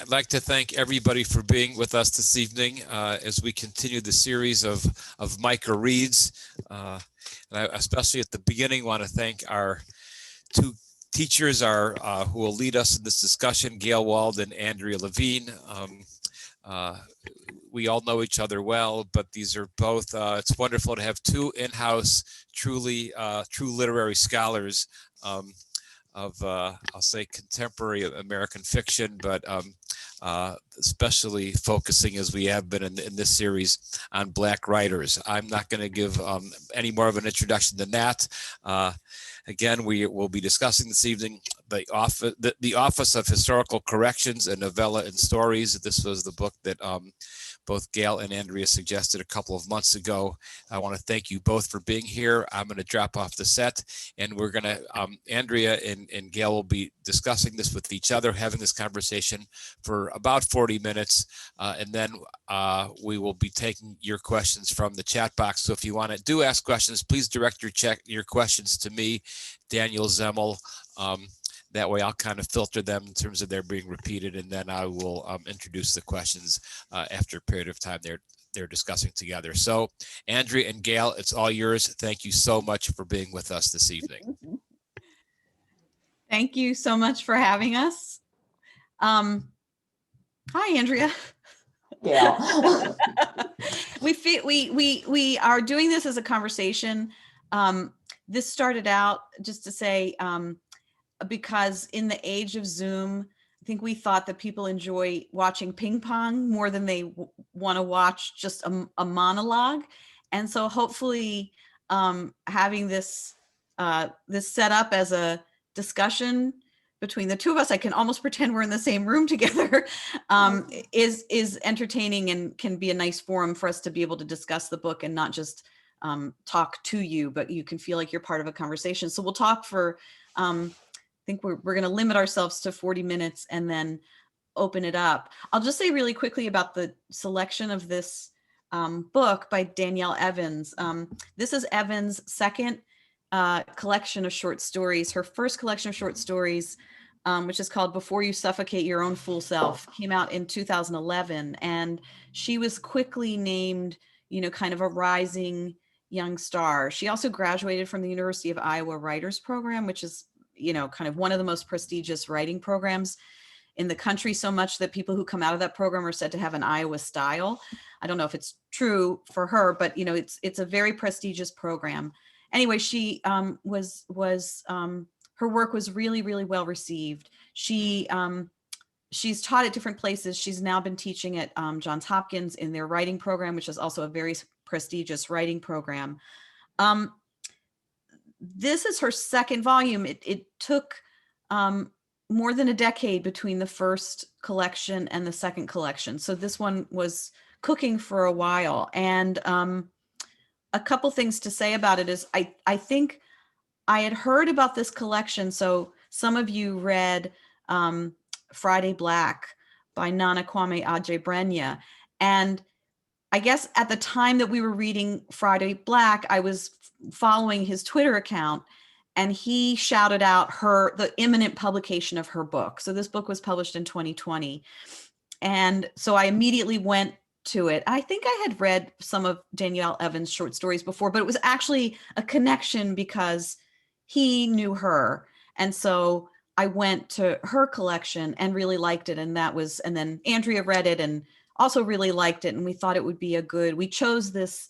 I'd like to thank everybody for being with us this evening as we continue the series of Micah Reads. And I especially at the beginning want to thank our two teachers who will lead us in this discussion, Gayle Wald and Andrea Levine. We all know each other well, but these are both, it's wonderful to have two in-house, true literary scholars of I'll say contemporary American fiction, but especially focusing, as we have been in this series, on Black writers. I'm not going to give any more of an introduction than that. Again, we will be discussing this evening the Office of Historical Corrections, a novella and stories. This was the book that both Gayle and Andrea suggested a couple of months ago. I want to thank you both for being here. I'm going to drop off the set, and we're going to, Andrea and Gayle will be discussing this with each other, having this conversation for about 40 minutes, and then we will be taking your questions from the chat box. So if you want to ask questions, please direct your questions to me, Daniel Zemmel. That way I'll kind of filter them in terms of their being repeated, and then I will introduce the questions after a period of time they're discussing together. So Andrea and Gayle, it's all yours. Thank you so much for being with us this evening. Thank you so much for having us. Hi, Andrea. Yeah. we are doing this as a conversation. This started out just to say, because in the age of Zoom, I think we thought that people enjoy watching ping pong more than they want to watch just a monologue. And so hopefully having this set up as a discussion between the two of us, I can almost pretend we're in the same room together, is entertaining and can be a nice forum for us to be able to discuss the book and not just talk to you, but you can feel like you're part of a conversation. So we'll talk for, I think we're going to limit ourselves to 40 minutes and then open it up. I'll just say really quickly about the selection of this book by Danielle Evans. This is Evans' second collection of short stories. Her first collection of short stories, which is called Before You Suffocate Your Own Fool Self, came out in 2011. And she was quickly named, kind of a rising young star. She also graduated from the University of Iowa Writers Program, which is kind of one of the most prestigious writing programs in the country, so much that people who come out of that program are said to have an Iowa style. I don't know if it's true for her, but it's a very prestigious program. Anyway, she her work was really, really well received. She's taught at different places. She's now been teaching at Johns Hopkins in their writing program, which is also a very prestigious writing program. This is her second volume. It took more than a decade between the first collection and the second collection. So this one was cooking for a while. And a couple things to say about it is I think I had heard about this collection. So some of you read Friday Black by Nana Kwame Adjei-Brenyah. And I guess at the time that we were reading Friday Black, I was following his Twitter account, and he shouted out the imminent publication of her book. So this book was published in 2020. And so I immediately went to it. I think I had read some of Danielle Evans' short stories before, but it was actually a connection because he knew her. And so I went to her collection and really liked it. And then Andrea read it and also really liked it. And we thought it would be we chose this,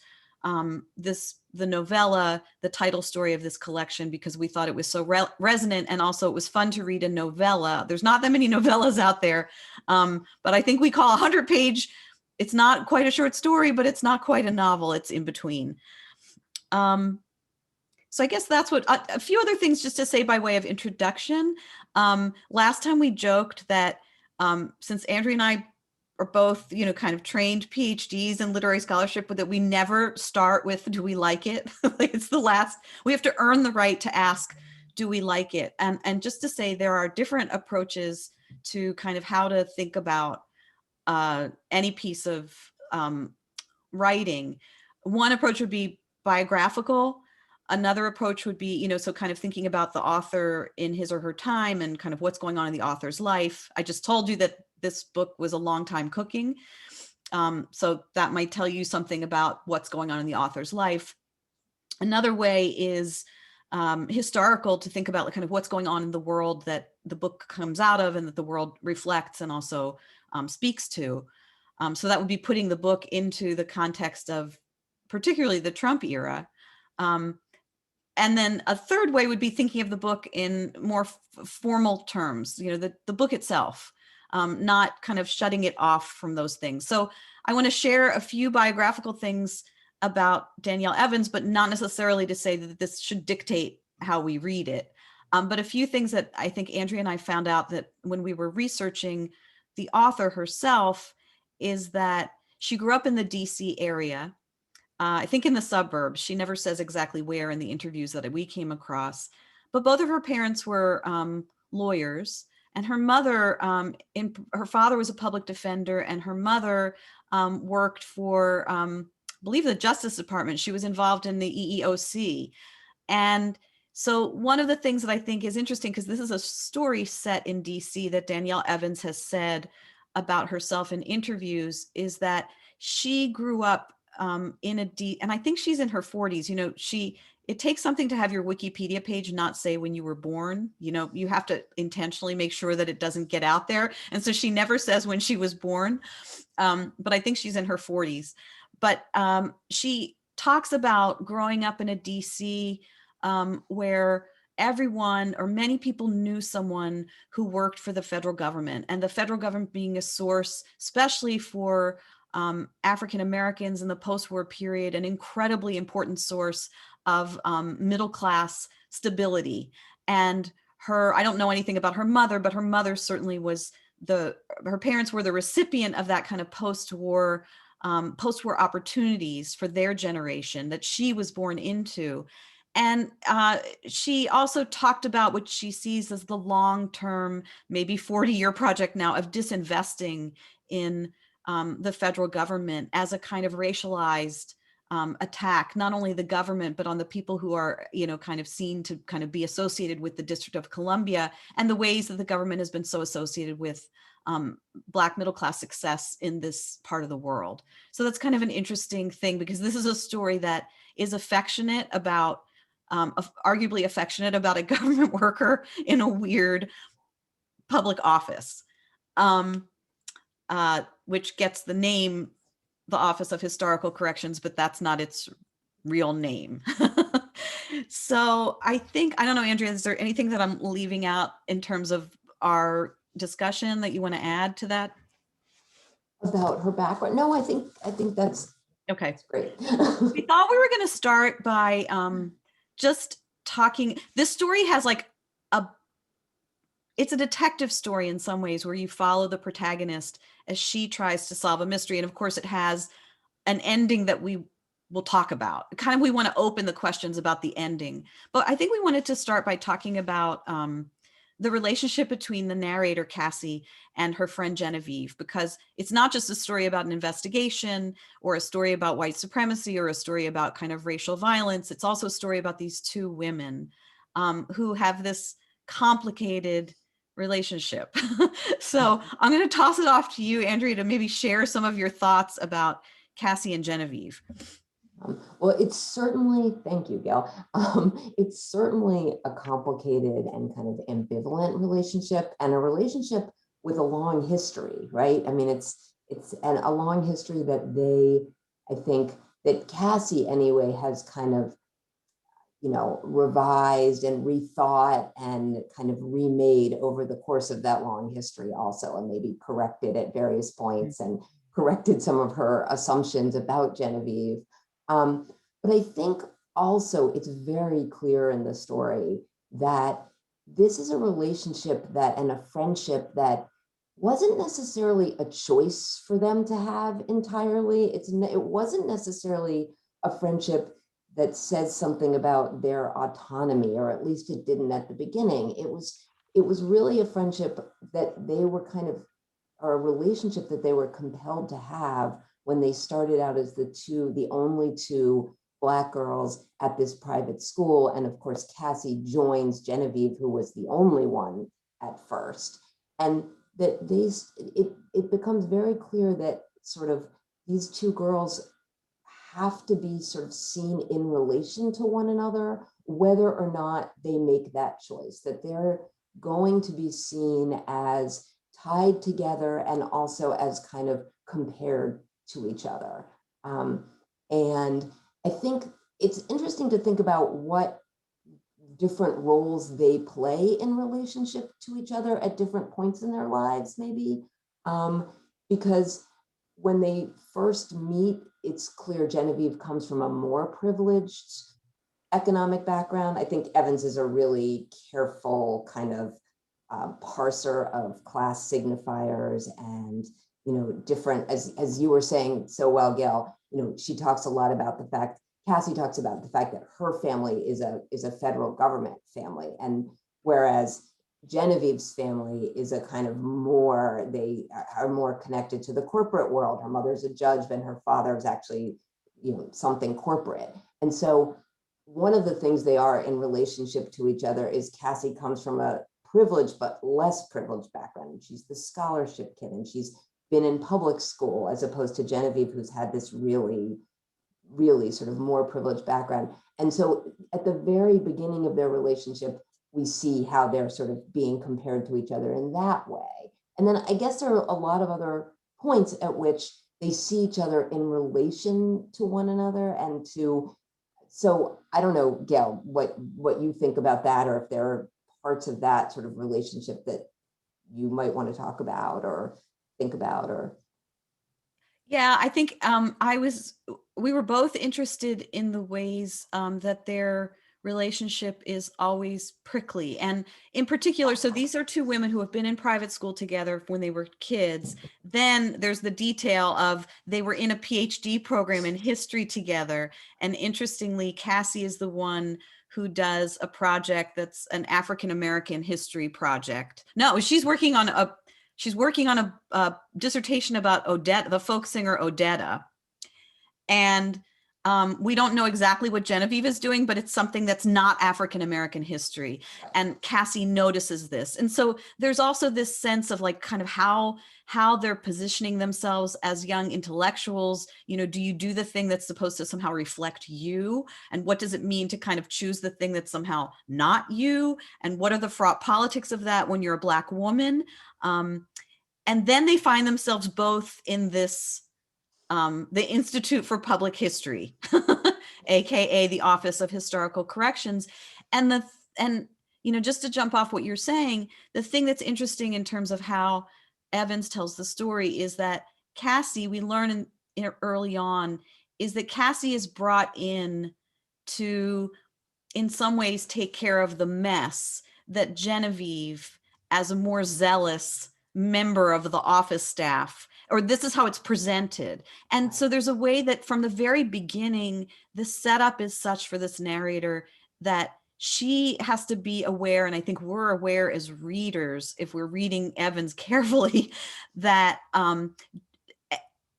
the novella, the title story of this collection, because we thought it was so resonant, and also it was fun to read a novella. There's not that many novellas out there, but I think we call 100-page, it's not quite a short story, but it's not quite a novel. It's in between. So I guess that's what, a few other things just to say by way of introduction. Last time we joked that since Andrea and I are both, kind of trained PhDs in literary scholarship, but that we never start with, do we like it? Like it's the last, we have to earn the right to ask, do we like it? And just to say there are different approaches to kind of how to think about any piece of writing. One approach would be biographical. Another approach would be, so kind of thinking about the author in his or her time and kind of what's going on in the author's life. I just told you that this book was a long time cooking. So that might tell you something about what's going on in the author's life. Another way is historical, to think about kind of what's going on in the world that the book comes out of and that the world reflects and also speaks to. So that would be putting the book into the context of particularly the Trump era. And then a third way would be thinking of the book in more formal terms, the book itself, not kind of shutting it off from those things. So I want to share a few biographical things about Danielle Evans, but not necessarily to say that this should dictate how we read it. But a few things that I think Andrea and I found out that when we were researching the author herself is that she grew up in the DC area. I think in the suburbs. She never says exactly where in the interviews that we came across, but both of her parents were lawyers, and her mother, her father was a public defender, and her mother worked for, I believe, the Justice Department. She was involved in the EEOC. And so one of the things that I think is interesting, because this is a story set in DC that Danielle Evans has said about herself in interviews, is that she grew up and I think she's in her 40s. It takes something to have your Wikipedia page not say when you were born. You have to intentionally make sure that it doesn't get out there. And so she never says when she was born, but I think she's in her 40s. But she talks about growing up in a DC where everyone or many people knew someone who worked for the federal government, and the federal government being a source, especially for African Americans in the post-war period, an incredibly important source of middle-class stability. And I don't know anything about her mother, but her mother certainly was her parents were the recipient of that kind of post-war opportunities for their generation that she was born into. And she also talked about what she sees as the long-term, maybe 40-year project now of disinvesting in the federal government as a kind of racialized attack, not only the government, but on the people who are, kind of seen to kind of be associated with the District of Columbia, and the ways that the government has been so associated with Black middle-class success in this part of the world. So that's kind of an interesting thing, because this is a story that is affectionate about, arguably affectionate about a government worker in a weird public office. Which gets the name, the Office of Historical Corrections, but that's not its real name. So I don't know, Andrea, is there anything that I'm leaving out in terms of our discussion that you want to add to that? About her background? No, I think that's okay. That's great. We thought we were going to start by just talking. This story has it's a detective story in some ways, where you follow the protagonist as she tries to solve a mystery. And of course, it has an ending that we will talk about. We want to open the questions about the ending. But I think we wanted to start by talking about the relationship between the narrator, Cassie, and her friend Genevieve, because it's not just a story about an investigation or a story about white supremacy or a story about kind of racial violence. It's also a story about these two women who have this complicated relationship. So I'm going to toss it off to you, Andrea, to maybe share some of your thoughts about Cassie and Genevieve. Well, it's certainly, thank you, Gayle. It's certainly a complicated and kind of ambivalent relationship, and a relationship with a long history, right? I mean, it's a long history that I think that Cassie anyway has kind of, revised and rethought and kind of remade over the course of that long history also, and maybe corrected at various points and corrected some of her assumptions about Genevieve. But I think also it's very clear in the story that this is a relationship and a friendship that wasn't necessarily a choice for them to have entirely. It wasn't necessarily a friendship that says something about their autonomy, or at least it didn't at the beginning. It was really a friendship that they were or a relationship that they were compelled to have when they started out as the only two Black girls at this private school. And of course, Cassie joins Genevieve, who was the only one at first. And that it becomes very clear that sort of these two girls have to be sort of seen in relation to one another, whether or not they make that choice, that they're going to be seen as tied together and also as kind of compared to each other. And I think it's interesting to think about what different roles they play in relationship to each other at different points in their lives, maybe. Because when they first meet, it's clear Genevieve comes from a more privileged economic background. I think Evans is a really careful kind of parser of class signifiers and, different, as you were saying so well, Gayle, she talks a lot about the fact, Cassie talks about the fact that her family is a federal government family. And whereas Genevieve's family is a kind of more, they are more connected to the corporate world. Her mother's a judge, and her father is actually, something corporate. And so one of the things they are in relationship to each other is Cassie comes from a privileged but less privileged background. She's the scholarship kid, and she's been in public school, as opposed to Genevieve, who's had this really, really sort of more privileged background. And so at the very beginning of their relationship, we see how they're sort of being compared to each other in that way. And then I guess there are a lot of other points at which they see each other in relation to one another and to, so I don't know, Gayle, what you think about that, or if there are parts of that sort of relationship that you might want to talk about or think about, or. Yeah, I think we were both interested in the ways that their relationship is always prickly. And in particular, so these are two women who have been in private school together when they were kids. Then there's the detail of they were in a PhD program in history together. And interestingly, Cassie is the one who does a project that's an African-American history project. No, she's working on a dissertation about Odetta, the folk singer Odetta. And we don't know exactly what Genevieve is doing, but it's something that's not African-American history. And Cassie notices this. And so there's also this sense of like kind of how they're positioning themselves as young intellectuals. Do you do the thing that's supposed to somehow reflect you? And what does it mean to kind of choose the thing that's somehow not you? And what are the fraught politics of that when you're a Black woman? And then they find themselves both in this, the Institute for Public History, AKA the Office of Historical Corrections. And just to jump off what you're saying, the thing that's interesting in terms of how Evans tells the story is that Cassie, we learn early on, is that Cassie is brought in to, in some ways, take care of the mess that Genevieve, as a more zealous member of the office staff, or this is how it's presented. And so there's a way that from the very beginning, the setup is such for this narrator that she has to be aware, and I think we're aware as readers, if we're reading Evans carefully, that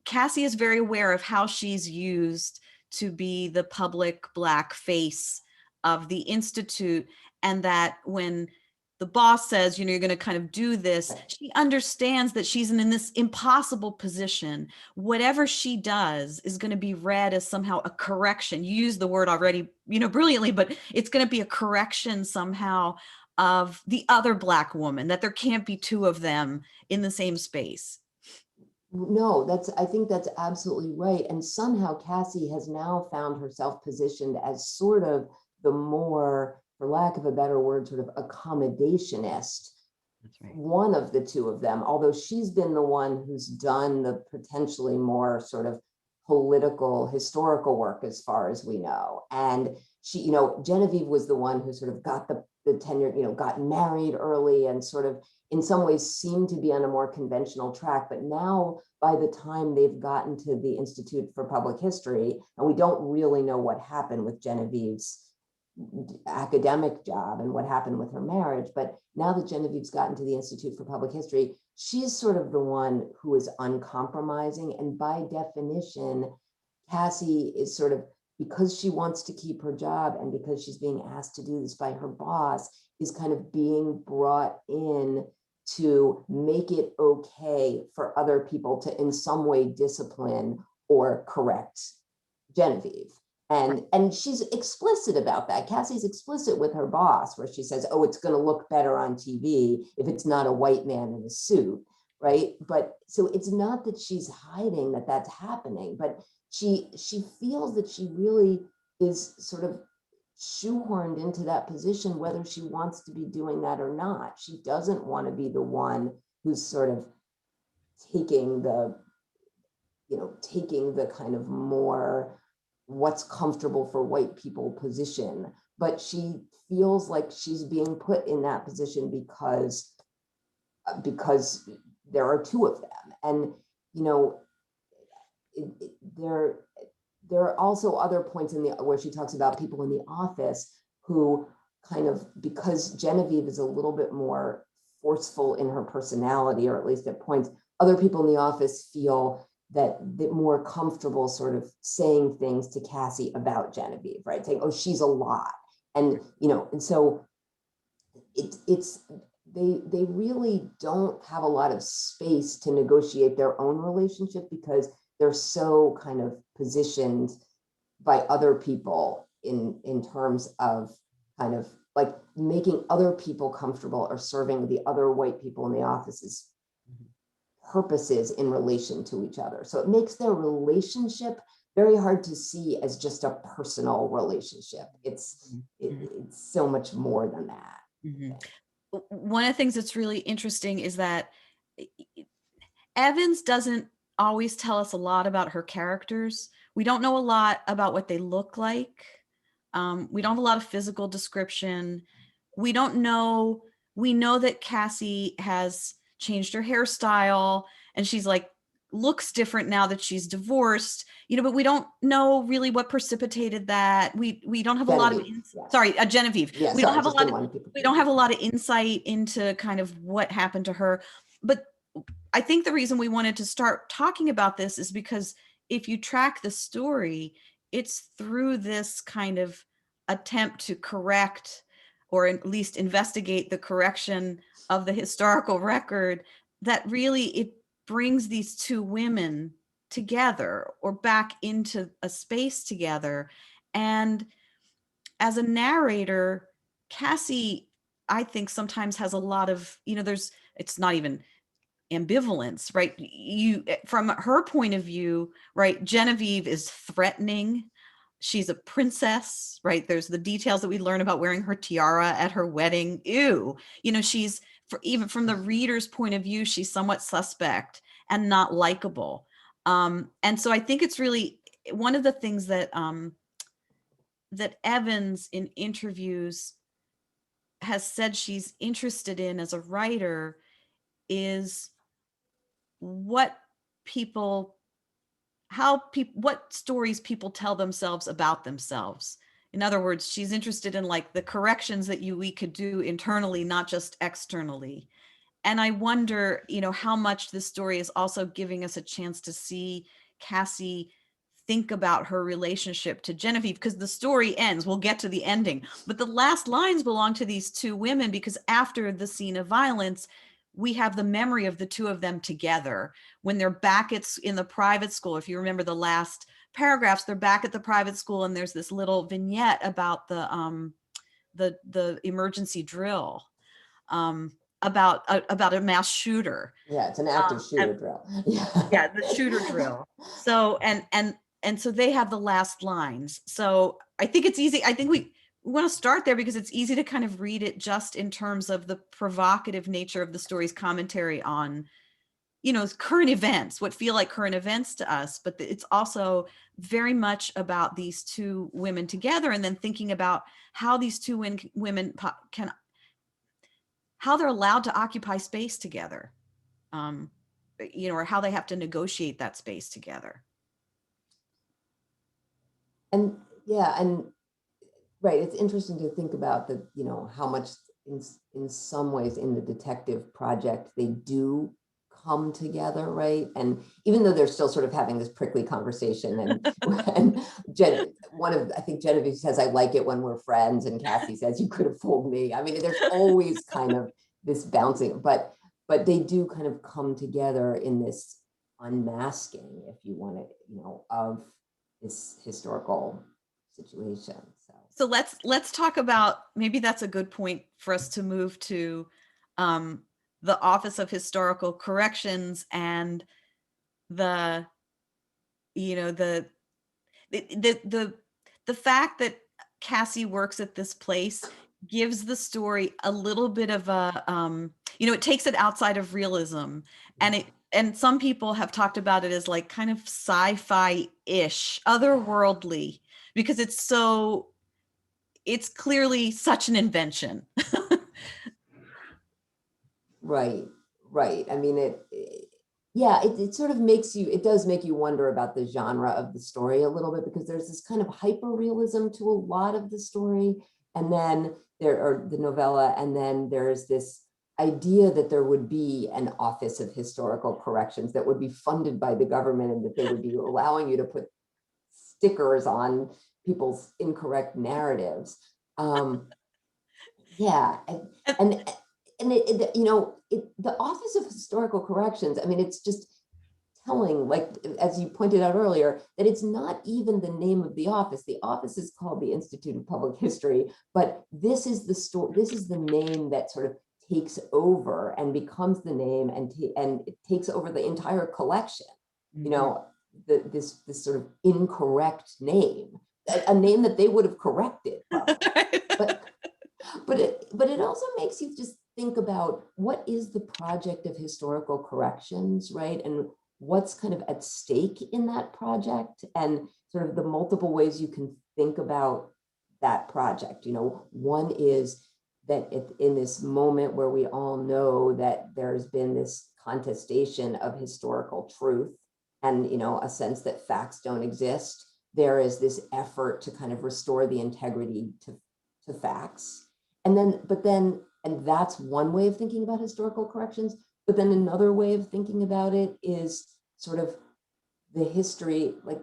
Cassie is very aware of how she's used to be the public Black face of the Institute, and that when the boss says, you're going to kind of do this, she understands that she's in this impossible position. Whatever she does is going to be read as somehow a correction. You used the word already, brilliantly, but it's going to be a correction somehow of the other Black woman, that there can't be two of them in the same space. No, I think that's absolutely right. And somehow Cassie has now found herself positioned as sort of the more, for lack of a better word, sort of accommodationist. That's right. One of the two of them, although she's been the one who's done the potentially more sort of political, historical work as far as we know. And she, Genevieve was the one who sort of got the tenure, got married early and sort of in some ways seemed to be on a more conventional track. But now by the time they've gotten to the Institute for Public History, and we don't really know what happened with Genevieve's academic job and what happened with her marriage, but now that Genevieve's gotten to the Institute for Public History, she's sort of the one who is uncompromising. And by definition, Cassie is sort of, because she wants to keep her job and because she's being asked to do this by her boss, is kind of being brought in to make it okay for other people to in some way discipline or correct Genevieve. And she's explicit about that. Cassie's explicit with her boss, where she says, oh, it's going to look better on TV if it's not a white man in a suit, right? But so it's not that she's hiding that that's happening, but she feels that she really is sort of shoehorned into that position, whether she wants to be doing that or not. She doesn't want to be the one who's sort of taking the kind of more what's comfortable for white people position, but she feels like she's being put in that position because there are two of them. And there are also other points where she talks about people in the office who kind of, because Genevieve is a little bit more forceful in her personality, or at least at points, other people in the office feel that they're more comfortable sort of saying things to Cassie about Genevieve, right? Saying, oh, she's a lot. And, and so they really don't have a lot of space to negotiate their own relationship, because they're so kind of positioned by other people in terms of kind of like making other people comfortable or serving the other white people in the office's purposes in relation to each other. So it makes their relationship very hard to see as just a personal relationship. It's so much more than that. Mm-hmm. One of the things that's really interesting is that Evans doesn't always tell us a lot about her characters. We don't know a lot about what they look like. We don't have a lot of physical description. We know that Cassie has changed her hairstyle and she's like, looks different now that she's divorced, but we don't know really what precipitated that. We don't have Genevieve, a lot of Genevieve. Yeah, we don't have a lot of insight into kind of what happened to her. But I think the reason we wanted to start talking about this is because if you track the story, it's through this kind of attempt to correct, or at least investigate the correction of the historical record, that really it brings these two women together or back into a space together. And as a narrator, Cassie, I think sometimes has a lot of, it's not even ambivalence, right? From her point of view, right, Genevieve is threatening. She's a princess, right? There's the details that we learn about wearing her tiara at her wedding. Ew. She's, even from the reader's point of view, she's somewhat suspect and not likable. And so I think it's really one of the things that that Evans in interviews has said she's interested in as a writer is what stories people tell themselves about themselves. In other words, she's interested in like the corrections that we could do internally, not just externally. And I wonder, how much this story is also giving us a chance to see Cassie think about her relationship to Genevieve, because the story ends, we'll get to the ending, but the last lines belong to these two women, because after the scene of violence, we have the memory of the two of them together when they're back in the private school. If you remember the last paragraphs, they're back at the private school, and there's this little vignette about the emergency drill, about a mass shooter. Yeah, it's an active shooter drill. Yeah, the shooter drill. So and so they have the last lines. So I think it's easy. I think we want to start there because it's easy to kind of read it just in terms of the provocative nature of the story's commentary on, current events, what feel like current events to us. But it's also very much about these two women together, and then thinking about how these two women how they're allowed to occupy space together, or how they have to negotiate that space together. And yeah, and right, it's interesting to think about that, how much in some ways in the detective project they do come together, right? And even though they're still sort of having this prickly conversation, and I think Genevieve says, I like it when we're friends, and Cassie says, you could have fooled me. I mean, there's always kind of this bouncing, but but they do kind of come together in this unmasking, if you want to, of this historical situation. So let's talk about, maybe that's a good point for us to move to the Office of Historical Corrections and the fact that Cassie works at this place gives the story a little bit of a it takes it outside of realism, and some people have talked about it as like kind of sci-fi-ish, otherworldly, because it's clearly such an invention. Right. I mean, it sort of it does make you wonder about the genre of the story a little bit, because there's this kind of hyper realism to a lot of the story. And then the novella, and then there's this idea that there would be an Office of Historical Corrections that would be funded by the government, and that they would be allowing you to put stickers on people's incorrect narratives. Yeah. And the Office of Historical Corrections, I mean, it's just telling, like, as you pointed out earlier, that it's not even the name of the office. The office is called the Institute of Public History, but this is the name that sort of takes over and becomes the name, and it takes over the entire collection. Mm-hmm. This sort of incorrect name, a name that they would have corrected, but it also makes you just think about what is the project of historical corrections, right? And what's kind of at stake in that project, and sort of the multiple ways you can think about that project. One is that in this moment where we all know that there's been this contestation of historical truth, and a sense that facts don't exist, there is this effort to kind of restore the integrity to facts. And that's one way of thinking about historical corrections. But then another way of thinking about it is sort of the history, like,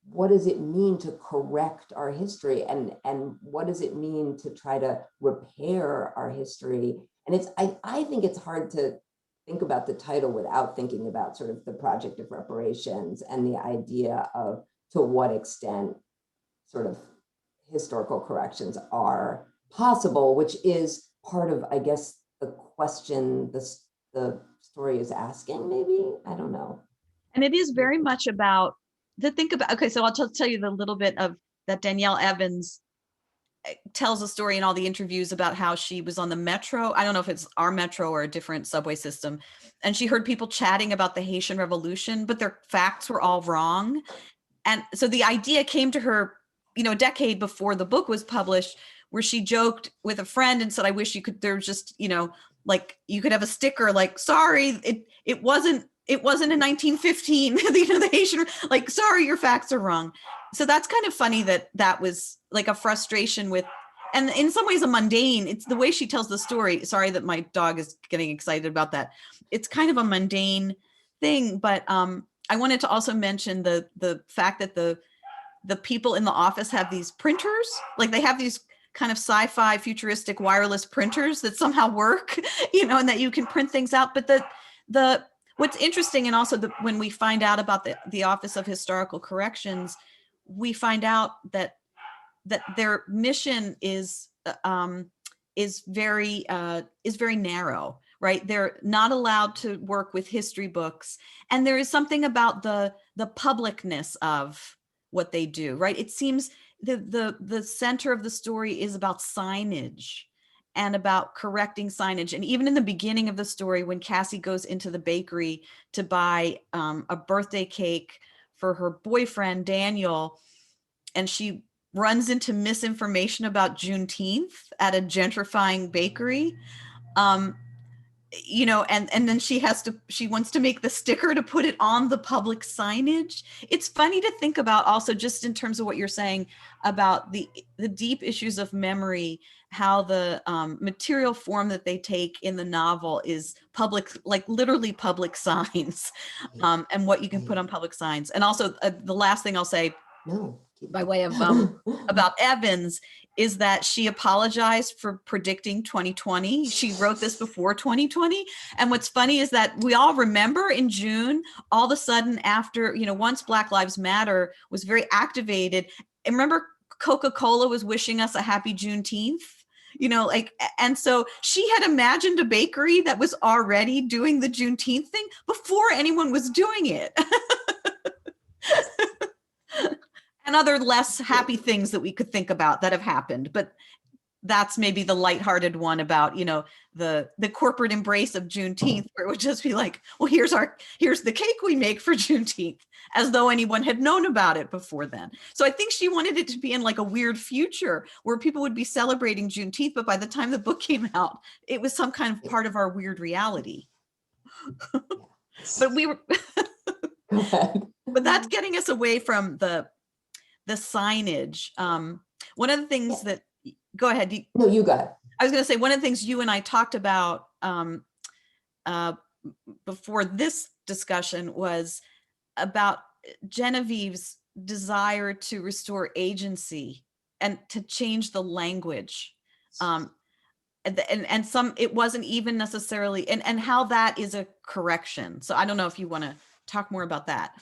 what does it mean to correct our history, and what does it mean to try to repair our history? And I think it's hard to think about the title without thinking about sort of the project of reparations, and the idea of to what extent sort of historical corrections are possible, which is part of, I guess, the question the story is asking, maybe. I don't know. And it is very much about okay, so I'll tell you the little bit of that. Danielle Evans tells a story in all the interviews about how she was on the metro. I don't know if it's our metro or a different subway system. And she heard people chatting about the Haitian Revolution, but their facts were all wrong. And so the idea came to her, a decade before the book was published, where she joked with a friend and said, I wish you could, there's just, like you could have a sticker like, sorry, it wasn't in 1915, the Haitian, like, sorry, your facts are wrong. So that's kind of funny that was like a frustration with, and in some ways a mundane, it's the way she tells the story. Sorry that my dog is getting excited about that. It's kind of a mundane thing, but I wanted to also mention the fact that the people in the office have these printers, like they have these kind of sci-fi futuristic wireless printers that somehow work, and that you can print things out. But the what's interesting, and also when we find out about the Office of Historical Corrections, we find out that their mission is very narrow, right? They're not allowed to work with history books, and there is something about the publicness of what they do, right? It seems the center of the story is about signage and about correcting signage. And even in the beginning of the story, when Cassie goes into the bakery to buy a birthday cake for her boyfriend, Daniel, and she runs into misinformation about Juneteenth at a gentrifying bakery, and then she wants to make the sticker to put it on the public signage. It's funny to think about also, just in terms of what you're saying about the deep issues of memory, how the material form that they take in the novel is public, like literally public signs, and what you can put on public signs. And also the last thing I'll say, by way of about Evans, is that she apologized for predicting 2020. She wrote this before 2020. And what's funny is that we all remember in June, all of a sudden after, once Black Lives Matter was very activated, and remember Coca-Cola was wishing us a happy Juneteenth, and so she had imagined a bakery that was already doing the Juneteenth thing before anyone was doing it. And other less happy things that we could think about that have happened. But that's maybe the lighthearted one about, the corporate embrace of Juneteenth, where it would just be like, well, here's the cake we make for Juneteenth, as though anyone had known about it before then. So I think she wanted it to be in like a weird future where people would be celebrating Juneteenth, but by the time the book came out, it was some kind of part of our weird reality. But we were, but that's getting us away from the signage. One of the things that, go ahead. No, you go ahead. I was going to say, one of the things you and I talked about before this discussion was about Genevieve's desire to restore agency and to change the language. And some, it wasn't even necessarily, and how that is a correction. So I don't know if you want to talk more about that.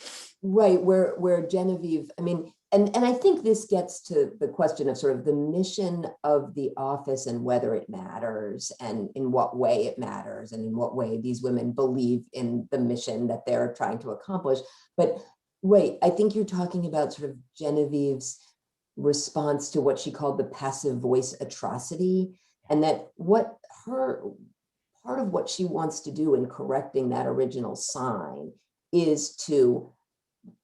Right, where Genevieve, I mean, and I think this gets to the question of sort of the mission of the office and whether it matters and in what way it matters and in what way these women believe in the mission that they're trying to accomplish. But right, I think you're talking about sort of Genevieve's response to what she called the passive voice atrocity, and that part of what she wants to do in correcting that original sign is to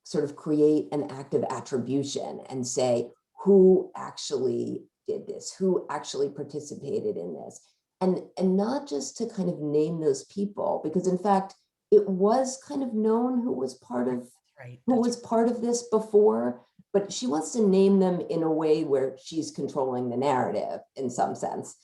sort of create an active attribution and say, who actually did this? Who actually participated in this? And not just to kind of name those people, because in fact, it was kind of known who was part of part of this before, but she wants to name them in a way where she's controlling the narrative in some sense,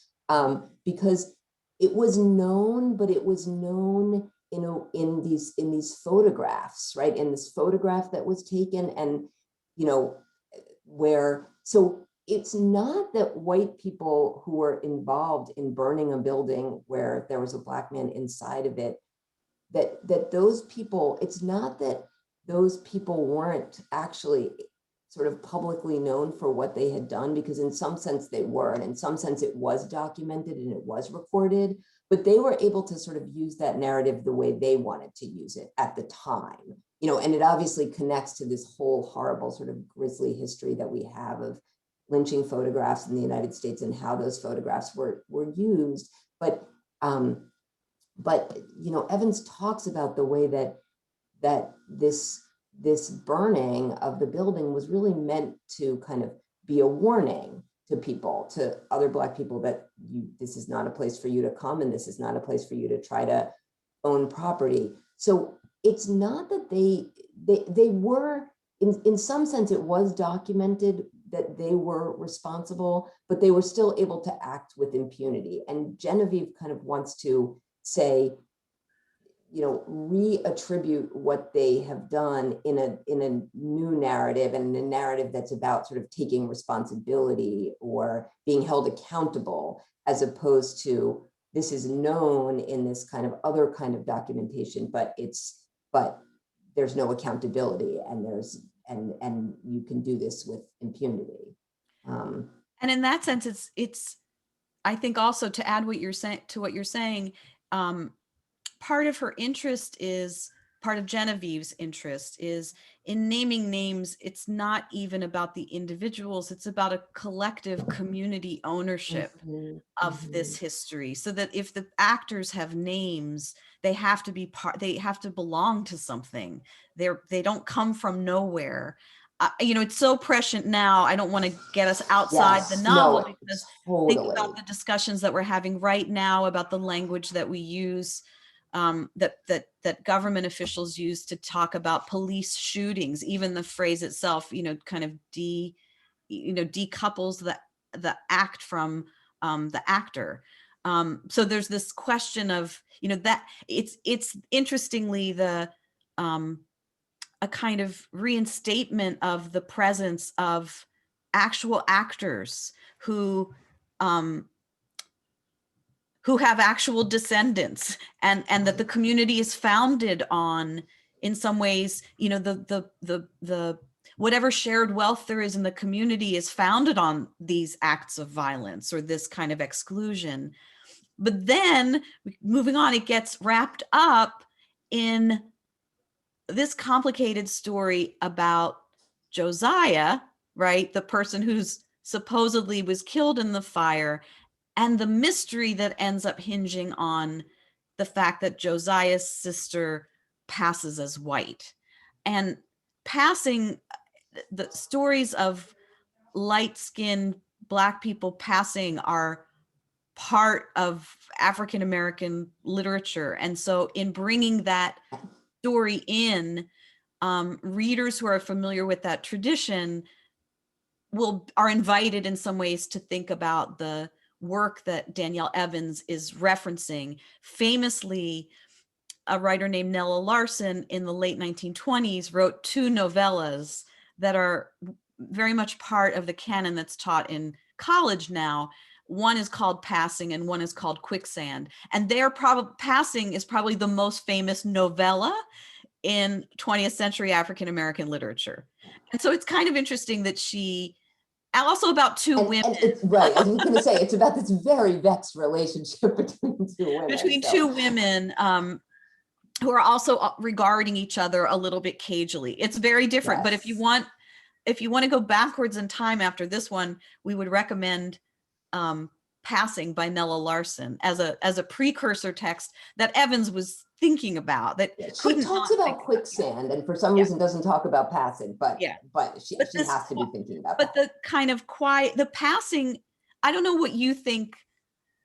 because it was known, but it was known in these photographs, right? In this photograph that was taken, and so it's not that white people who were involved in burning a building where there was a Black man inside of it, that those people, it's not that those people weren't actually sort of publicly known for what they had done, because in some sense they were, and in some sense it was documented and it was recorded, but they were able to sort of use that narrative the way they wanted to use it at the time, and it obviously connects to this whole horrible sort of grisly history that we have of lynching photographs in the United States and how those photographs were used. But Evans talks about the way that this burning of the building was really meant to kind of be a warning to people, to other Black people, that this is not a place for you to come, and this is not a place for you to try to own property. So it's not that they were, in some sense, it was documented that they were responsible, but they were still able to act with impunity. And Genevieve kind of wants to say, reattribute what they have done in a new narrative, and a narrative that's about sort of taking responsibility or being held accountable, as opposed to this is known in this kind of other kind of documentation, but there's no accountability, and you can do this with impunity. And in that sense, it's I think also to add what you're saying, part of her interest is, part of Genevieve's interest is in naming names. It's not even about the individuals, it's about a collective community ownership of this history, so that if the actors have names, they have to be they have to belong to something. They don't come from nowhere. It's so prescient now. I don't want to get us outside the novel, because totally. Think about the discussions that we're having right now about the language that we use, that government officials use to talk about police shootings. Even the phrase itself, kind of decouples the act from the actor. So there's this question of, that it's interestingly a kind of reinstatement of the presence of actual actors who have actual descendants, and that the community is founded on, in some ways, you know, the whatever shared wealth there is in the community is founded on these acts of violence or this kind of exclusion. But then moving on, it gets wrapped up in this complicated story about Josiah, right? The person who's supposedly was killed in the fire, and the mystery that ends up hinging on the fact that Josiah's sister passes as white. And passing, the stories of light-skinned Black people passing are part of African American literature. And so in bringing that story in, readers who are familiar with that tradition are invited in some ways to think about the work that Danielle Evans is referencing. Famously, a writer named Nella Larson in the late 1920s wrote 2 novellas that are very much part of the canon that's taught in college now. One is called Passing and one is called Quicksand. And Passing is probably the most famous novella in 20th century African American literature. And so it's kind of interesting that also about 2 women. And it's right. I was going to say, it's about this very vexed relationship between 2 women. Between 2 women who are also regarding each other a little bit cagely. It's very different. Yes. But if you want to go backwards in time after this one, we would recommend Passing by Nella Larson as a precursor text that Evans was thinking about. That she talks about Quicksand, and for some reason doesn't talk about Passing, but she has to be thinking about that. But the kind of quiet, the Passing, I don't know what you think.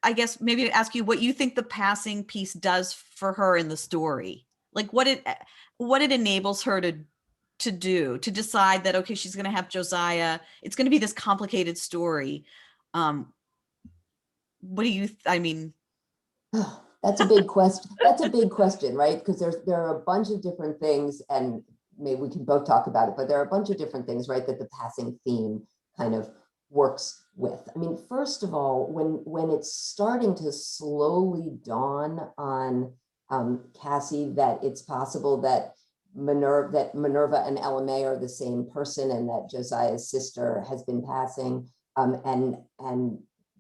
I guess maybe to ask you what you think the Passing piece does for her in the story, like what it enables her to do, to decide that, okay, she's going to have Josiah. It's going to be this complicated story. What do you, I mean? That's a big question. That's a big question, right? Because there are a bunch of different things, and maybe we can both talk about it, but there are a bunch of different things, right, that the passing theme kind of works with. I mean, first of all, when it's starting to slowly dawn on Cassie that it's possible that Minerva and Ella May are the same person, and that Josiah's sister has been passing and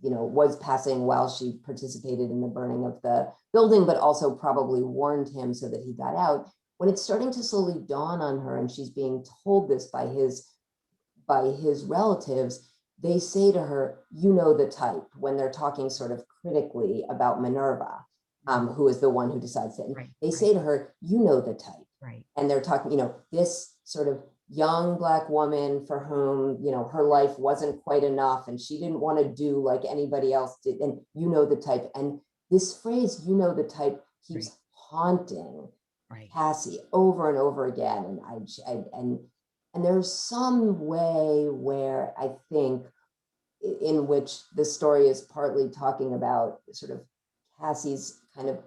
you know, was passing while she participated in the burning of the building, but also probably warned him so that he got out. When it's starting to slowly dawn on her and she's being told this by his relatives, they say to her, you know the type, when they're talking sort of critically about Minerva, who is the one who decides it. Right, they say to her, you know the type. Right. And they're talking, you know, this sort of young Black woman for whom, you know, her life wasn't quite enough and she didn't want to do like anybody else did. And you know the type. And this phrase, you know the type, keeps haunting Cassie over and over again. And there's some way where I think in which the story is partly talking about sort of Cassie's kind of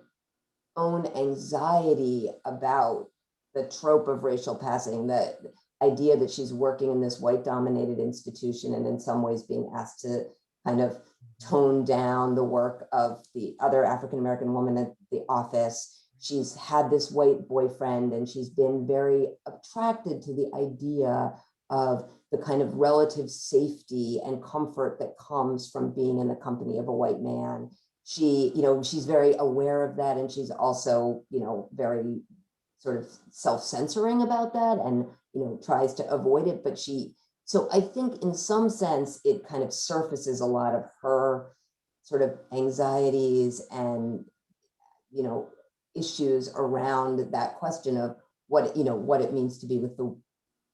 own anxiety about the trope of racial passing, the idea that she's working in this white dominated institution and in some ways being asked to kind of tone down the work of the other African-American woman at the office. She's had this white boyfriend and she's been very attracted to the idea of the kind of relative safety and comfort that comes from being in the company of a white man. She, you know, she's very aware of that, and she's also, you know, very sort of self-censoring about that and, you know, tries to avoid it. But so I think in some sense, it kind of surfaces a lot of her sort of anxieties and, you know, issues around that question of what, you know, what it means to be with the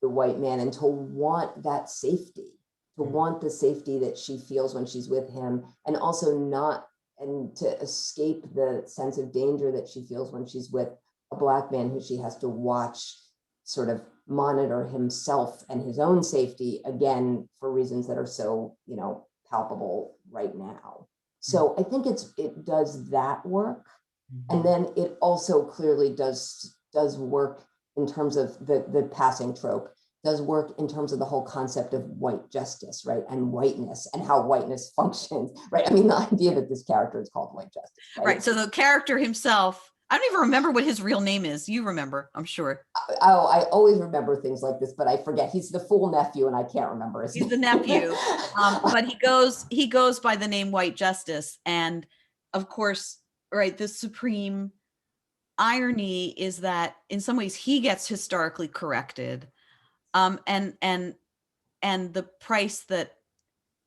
white man, and to want that safety, to want the safety that she feels when she's with him, and also not, and to escape the sense of danger that she feels when she's with a Black man who she has to watch sort of monitor himself and his own safety, again, for reasons that are so, you know, palpable right now. So I think it does that work. And then it also clearly does work in terms of the passing trope, does work in terms of the whole concept of white justice, right? And whiteness and how whiteness functions, right? I mean, the idea that this character is called white justice, right? Right. So the character himself, I don't even remember what his real name is. You remember, I'm sure. Oh, I always remember things like this, but I forget. He's the full nephew, and I can't remember his He's the name. nephew, but he goes by the name White Justice, and of course, right, the supreme irony is that in some ways he gets historically corrected, and the price that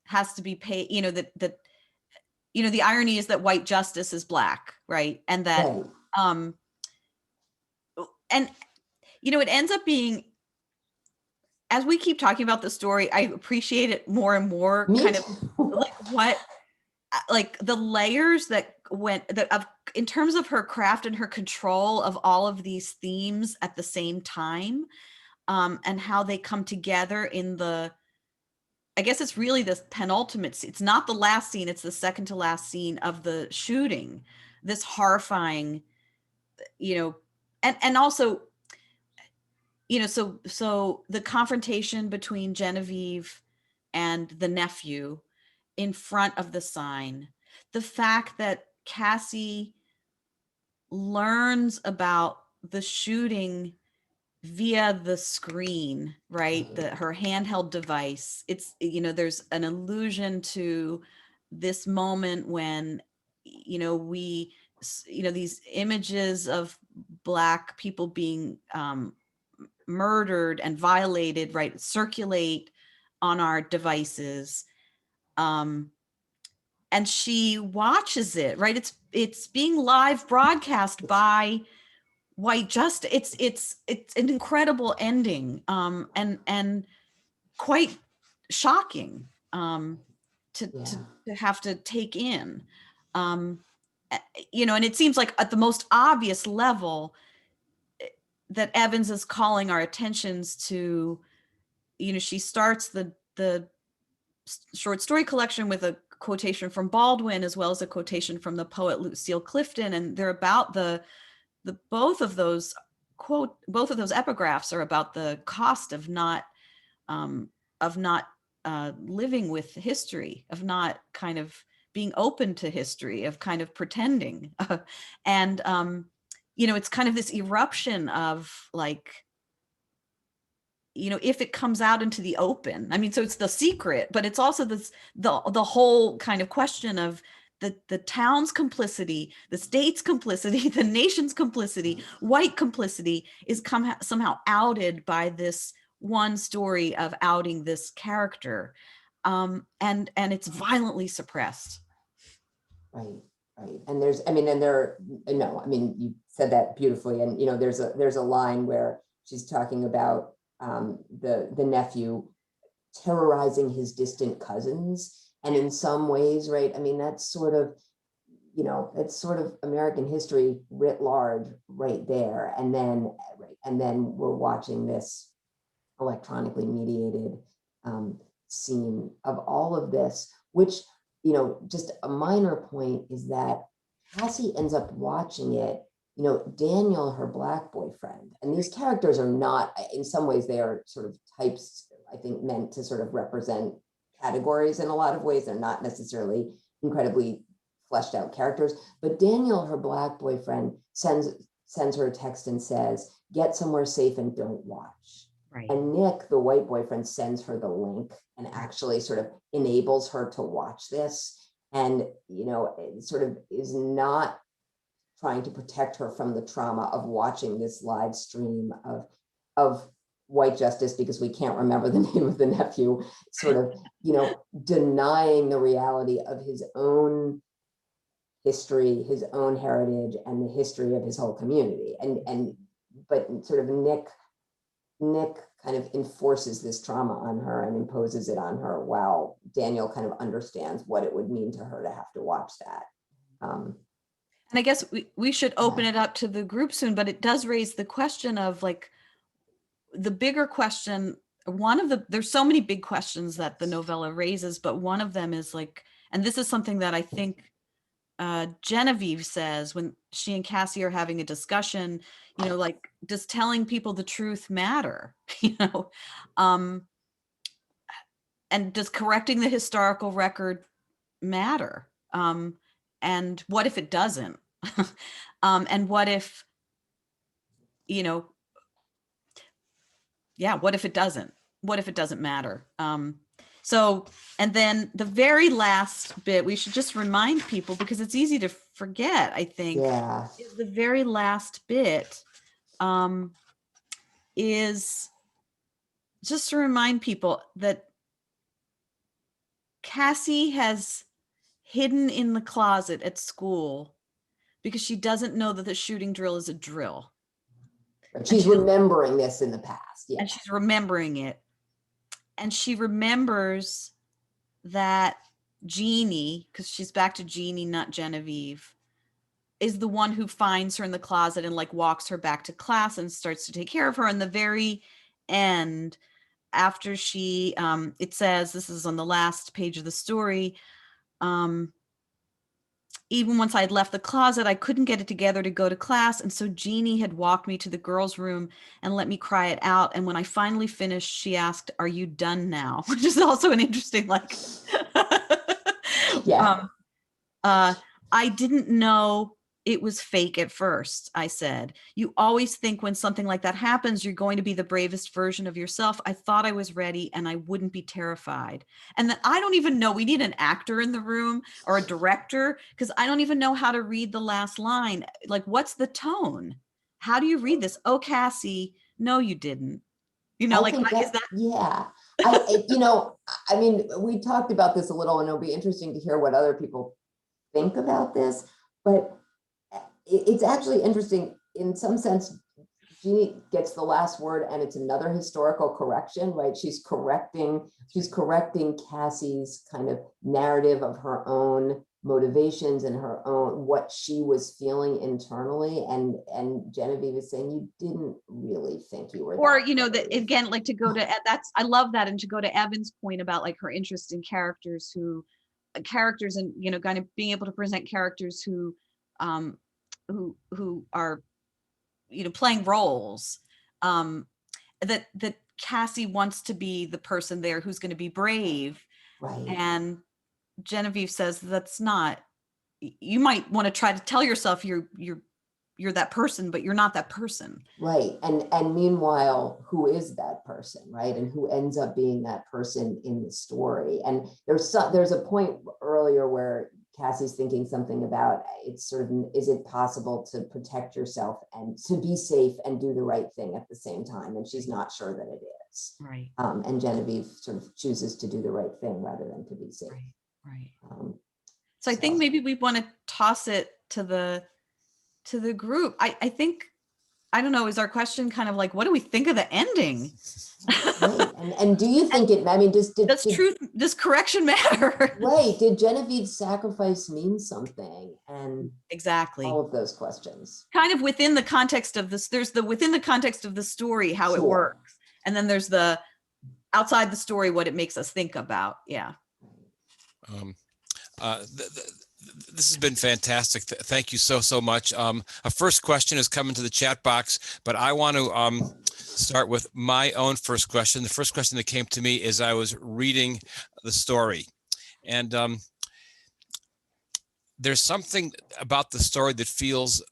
has to be paid, the irony is that white justice is black, right? And that Right. And it ends up being, as we keep talking about the story, I appreciate it more and more. Me kind too. of like the layers that went in terms of her craft and her control of all of these themes at the same time, and how they come together in I guess it's really the penultimate scene. It's not the last scene, it's the second to last scene of the shooting. This horrifying, and also, so the confrontation between Genevieve and the nephew in front of the sign, the fact that Cassie learns about the shooting via the screen, right? Her handheld device. It's, there's an allusion to this moment when, these images of Black people being murdered and violated, right, circulate on our devices. And she watches it, right? It's being live broadcast by White Justice. It's an incredible ending, and quite shocking, to have to take in, and it seems like at the most obvious level that Evans is calling our attentions to, she starts the short story collection with a quotation from Baldwin, as well as a quotation from the poet Lucille Clifton, and they're about both of those epigraphs are about the cost of not living with history, of not kind of being open to history, of kind of pretending, and it's kind of this eruption of like, if it comes out into the open. I mean, so it's the secret, but it's also the whole kind of question of the town's complicity, the state's complicity, the nation's complicity, white complicity is somehow outed by this one story of outing this character, and it's violently suppressed. Right. And you said that beautifully. And, there's a line where she's talking about the nephew terrorizing his distant cousins. And in some ways, right, I mean, that's sort of American history writ large right there. And then we're watching this electronically mediated scene of all of this, which, just a minor point is that Cassie ends up watching it, Daniel, her Black boyfriend, and these characters are not, in some ways, they are sort of types, I think, meant to sort of represent categories in a lot of ways. They're not necessarily incredibly fleshed out characters, but Daniel, her Black boyfriend, sends her a text and says, "Get somewhere safe and don't watch." Right. And Nick, the white boyfriend, sends her the link and actually sort of enables her to watch this. And, it sort of is not trying to protect her from the trauma of watching this live stream of white justice, because we can't remember the name of the nephew, sort of, denying the reality of his own history, his own heritage, and the history of his whole community. But sort of Nick kind of enforces this trauma on her and imposes it on her, while Daniel kind of understands what it would mean to her to have to watch that. And I guess we should open it up to the group soon, but it does raise the question of like the bigger question. There's so many big questions that the novella raises, but one of them is like, and this is something that I think Genevieve says when she and Cassie are having a discussion, you know, like, does telling people the truth matter? You know, and does correcting the historical record matter? And what if it doesn't? And what if, you know, yeah, what if it doesn't? What if it doesn't matter? So, and then the very last bit, we should just remind people, because it's easy to forget, I think, Yeah. is the very last bit is just to remind people that Cassie has hidden in the closet at school because she doesn't know that the shooting drill is a drill. She's remembering this in the past. Yeah. And she's remembering it. And she remembers that Jeannie, because she's back to Jeannie, not Genevieve, is the one who finds her in the closet and like walks her back to class and starts to take care of her. In the very end, after she, it says, this is on the last page of the story, even once I'd left the closet, I couldn't get it together to go to class. And so Jeannie had walked me to the girls' room and let me cry it out. And when I finally finished, she asked, "Are you done now?" Which is also an interesting, like, Yeah. I didn't know it was fake at first, I said. You always think when something like that happens, you're going to be the bravest version of yourself. I thought I was ready and I wouldn't be terrified. And then I don't even know, we need an actor in the room or a director, because I don't even know how to read the last line. Like, what's the tone? How do you read this? Oh, Cassie, no, you didn't. You know, I like, think is that? Yeah. You know, I mean, we talked about this a little, and it'll be interesting to hear what other people think about this, but it's actually interesting in some sense. Jeannie gets the last word, and it's another historical correction, right? She's correcting Cassie's kind of narrative of her own motivations and her own, what she was feeling internally. And Genevieve is saying, you didn't really think you were, or, you know, that again, like, to go to, that's, I love that. And to go to Evan's point about like her interest in characters and, you know, kind of being able to present characters who are, you know, playing roles, that Cassie wants to be the person there who's going to be brave. right. And Genevieve says, that's not, you might want to try to tell yourself you're that person, but you're not that person. Right. And meanwhile, who is that person, right? And who ends up being that person in the story? And there's a point earlier where Cassie's thinking something about, it's sort of, is it possible to protect yourself and to be safe and do the right thing at the same time? And she's not sure that it is. Right. And Genevieve sort of chooses to do the right thing rather than to be safe. Right. So I think maybe we want to toss it to the group. I think, I don't know, is our question kind of like, what do we think of the ending? Right. And do you think I mean, does correction matter? Right. Did Genevieve's sacrifice mean something? And exactly all of those questions. Kind of within the context of this, there's the within the context of the story, how it works. And then there's the outside the story, what it makes us think about. Yeah. This has been fantastic. Thank you so much. A first question is coming to the chat box, but I want to start with my own first question. The first question that came to me as I was reading the story. And there's something about the story that feels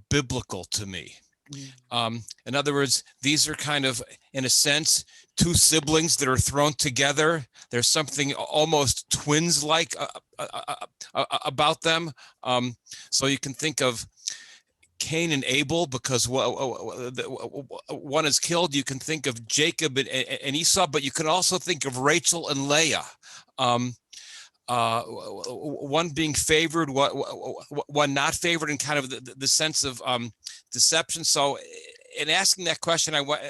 biblical to me. In other words, these are kind of, in a sense, two siblings that are thrown together. There's something almost twins-like about them. So you can think of Cain and Abel, because one is killed. You can think of Jacob and Esau, but you can also think of Rachel and Leah. One being favored, one not favored, in kind of the sense of deception. So in asking that question, I want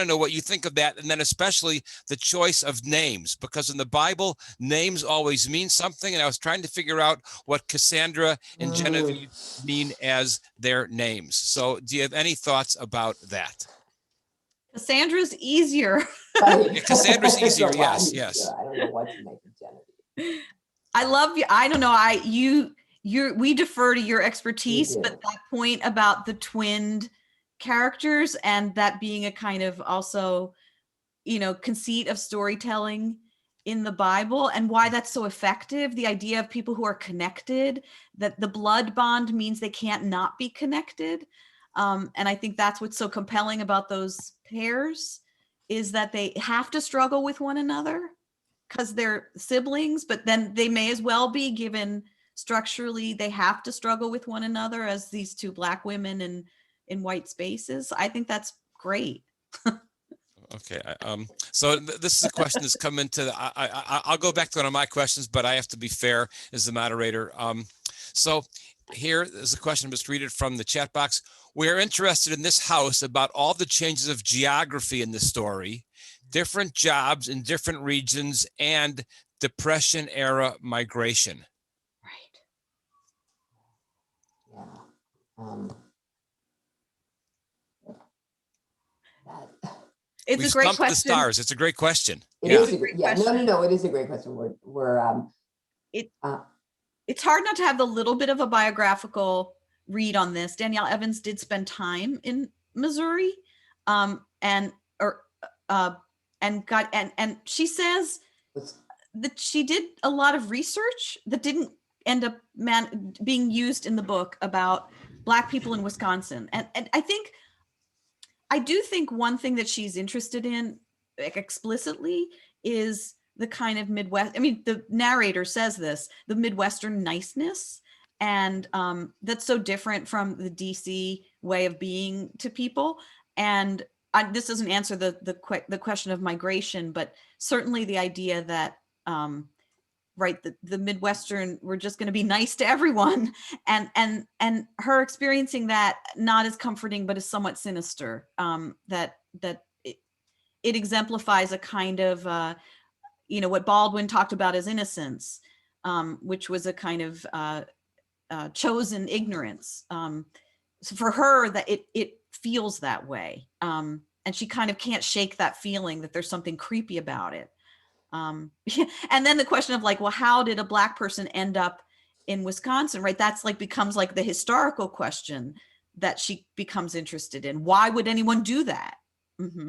to know what you think of that, and then especially the choice of names, because in the Bible, names always mean something, and I was trying to figure out what Cassandra and Genevieve mean as their names. So do you have any thoughts about that? Cassandra's easier. Cassandra's easier, yes. I don't know what to make of Genevieve. I love you. I don't know. we defer to your We expertise, do. but that point about the twinned characters and that being a kind of also, conceit of storytelling in the Bible and why that's so effective. The idea of people who are connected, that the blood bond means they can't not be connected. And I think that's what's so compelling about those pairs, is that they have to struggle with one another because they're siblings, but then they may as well be, given structurally they have to struggle with one another as these two Black women in white spaces. I think that's great. Okay. So this is a question that's come into. I'll go back to one of my questions, but I have to be fair as the moderator. So here is a question. Just read it from the chat box. We are interested in this house about all the changes of geography in the story, different jobs in different regions, and Depression era migration. Right. Yeah. It's We've a great stumped the question. stars. It's a great question. It Yeah. is a great, no, it is a great question. It's hard not to have the little bit of a biographical read on this. Danielle Evans did spend time in Missouri, and she says that she did a lot of research that didn't end up being used in the book about Black people in Wisconsin. And I do think one thing that she's interested in, like, explicitly, is the kind of Midwest. I mean, the narrator says this, the Midwestern niceness. And that's so different from the DC way of being to people. And this doesn't answer the question of migration, but certainly the idea that, right, the Midwestern, we're just going to be nice to everyone. And her experiencing that, not as comforting, but as somewhat sinister, that it exemplifies a kind of, what Baldwin talked about as innocence, which was a kind of chosen ignorance. So for her, that it feels that way. And she kind of can't shake that feeling that there's something creepy about it. And then the question of, like, well, how did a Black person end up in Wisconsin, right? That's like becomes like the historical question that she becomes interested in. Why would anyone do that? Mm-hmm.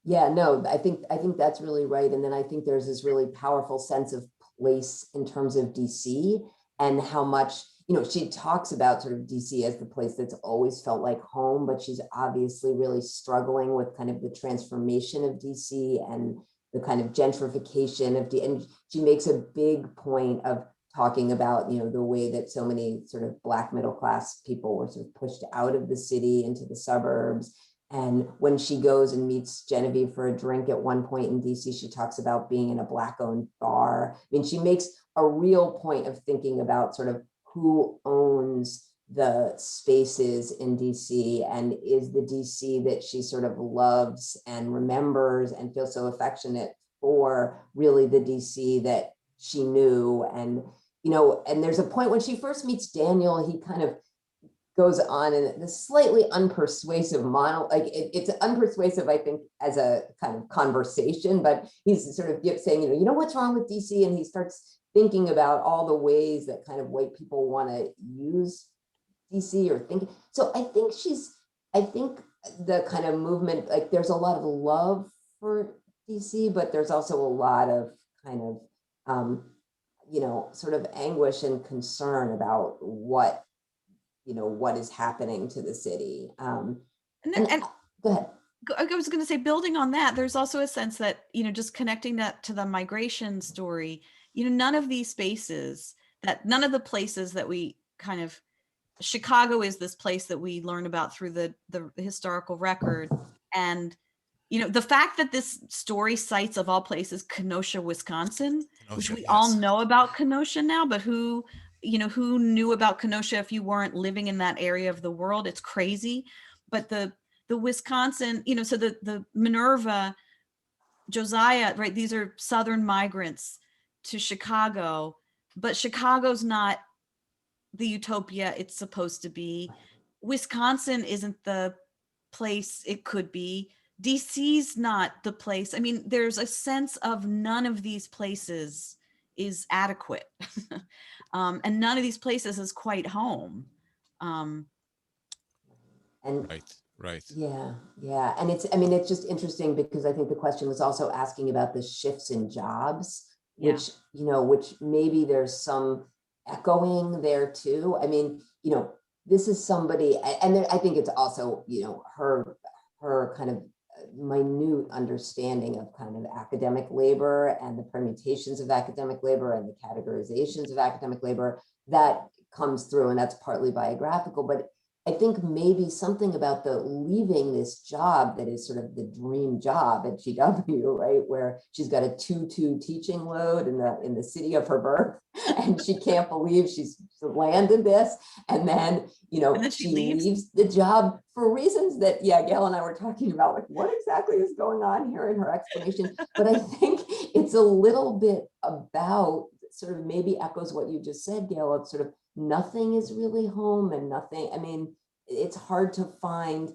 Yeah, no, I think that's really right. And then I think there's this really powerful sense of place in terms of DC, and how much, she talks about sort of DC as the place that's always felt like home, but she's obviously really struggling with kind of the transformation of DC and the kind of gentrification of and she makes a big point of talking about, the way that so many sort of Black middle class people were sort of pushed out of the city into the suburbs. And when she goes and meets Genevieve for a drink at one point in DC, she talks about being in a Black-owned bar. I mean, she makes a real point of thinking about sort of who owns the spaces in DC, and is the DC that she sort of loves and remembers and feels so affectionate for really the DC that she knew. And, and there's a point when she first meets Daniel, he kind of goes on in this slightly unpersuasive monologue. Like it's unpersuasive, I think, as a kind of conversation, but he's sort of saying, what's wrong with DC? And he starts thinking about all the ways that kind of white people want to use DC or think. So I think the kind of movement, like there's a lot of love for DC, but there's also a lot of kind of, sort of anguish and concern about what is happening to the city. And go ahead. I was going to say, building on that, there's also a sense that, just connecting that to the migration story, none of these spaces, none of the places that we kind of, Chicago is this place that we learn about through the historical record. And, the fact that this story cites, of all places, Kenosha, Wisconsin, which we all know about Kenosha now, but who knew about Kenosha if you weren't living in that area of the world? It's crazy. But the Wisconsin, so the Minerva, Josiah, right? These are Southern migrants to Chicago, but Chicago's not the utopia it's supposed to be. Wisconsin isn't the place it could be. DC's not the place. I mean, there's a sense of none of these places is adequate. And none of these places is quite home. And Right. yeah, yeah. And it's, I mean, it's just interesting because I think the question was also asking about the shifts in jobs, which, you know, which maybe there's some echoing there too. I mean, you know, this is somebody, and then I think it's also, you know, her kind of minute understanding of kind of academic labor and the permutations of academic labor and the categorizations of academic labor that comes through, and that's partly biographical, but I think maybe something about the leaving this job that is sort of the dream job at GW, right? Where she's got a 2-2 teaching load in the city of her birth, and she can't believe she's landed this. And then, you know, then she leaves. leaves the job for reasons that, yeah, Gayle and I were talking about, like, what exactly is going on here in her explanation. But I think it's a little bit about sort of maybe echoes what you just said, Gayle, of sort of nothing is really home and nothing, I mean, it's hard to find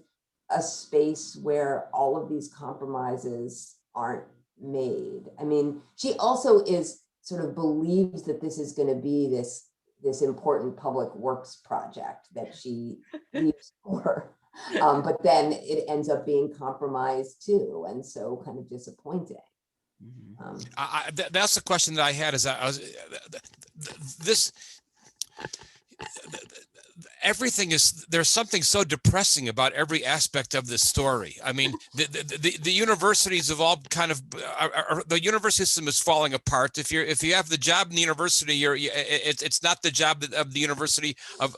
a space where all of these compromises aren't made. I mean, she also is sort of believes that this is going to be this important public works project that she leaves for. But then it ends up being compromised too. And so kind of disappointing. That's the question that I had, is everything is, there's something so depressing about every aspect of this story. I mean, the universities have all kind of, the university system is falling apart. If you have the job in the university, it's not the job of the university of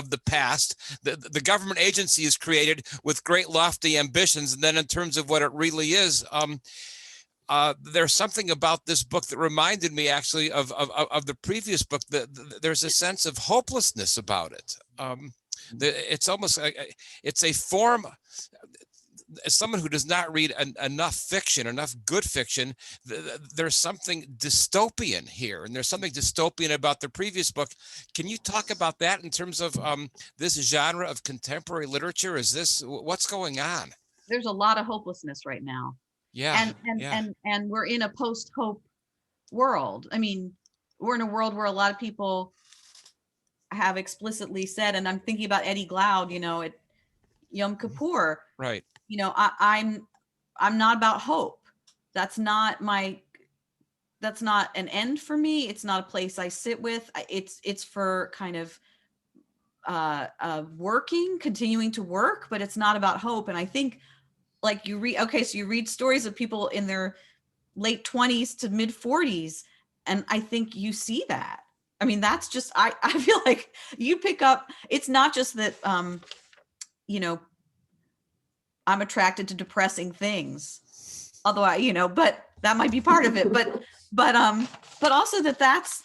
the past. The government agency is created with great lofty ambitions, and then in terms of what it really is, there's something about this book that reminded me actually of the previous book. There's a sense of hopelessness about it. It's almost, it's a form, as someone who does not read enough fiction, enough good fiction, there's something dystopian here, and there's something dystopian about the previous book. Can you talk about that in terms of this genre of contemporary literature? What's going on? There's a lot of hopelessness right now. Yeah. And we're in a post-hope world. I mean, we're in a world where a lot of people have explicitly said, and I'm thinking about Eddie Glaude, you know, at Yom Kippur, Right. You know, I'm not about hope. That's not an end for me. It's not a place I sit with. It's for kind of continuing to work, but it's not about hope. And I think, like, you read stories of people in their late 20s to mid 40s, and I think you see that. I mean, that's just, I feel like you pick up, it's not just that, you know, I'm attracted to depressing things, although but that might be part of it. But also that's